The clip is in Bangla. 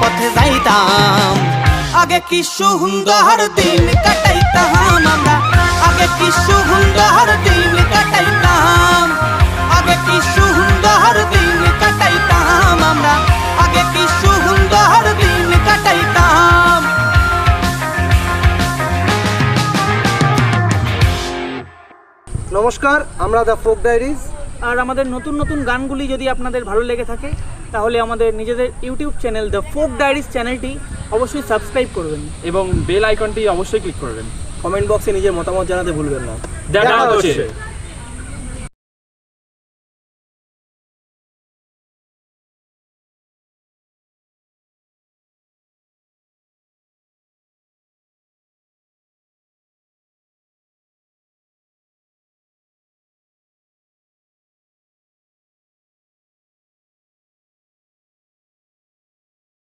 পথে যাইতাম। আগে কি সুন্দর দিন কাটাইতাম আমরা, আগে কি সুন্দর দিন কাটাইতাম, আগে কি সুন্দর দিন কাটাইতাম আমরা, আগে কি সুন্দর দিন কাটাইতাম। নমস্কার, আমরা দ্য ফোক ডায়েরিজ। আর আমাদের নতুন নতুন গানগুলি যদি আপনাদের ভালো লেগে থাকে তাহলে আমাদের নিজেদের YouTube channel the folk diaries চ্যানেলটি অবশ্যই সাবস্ক্রাইব করবেন এবং বেল আইকনটি অবশ্যই ক্লিক করবেন। কমেন্ট বক্সে নিজের মতামত জানাতে ভুলবেন না। দেখা হচ্ছে।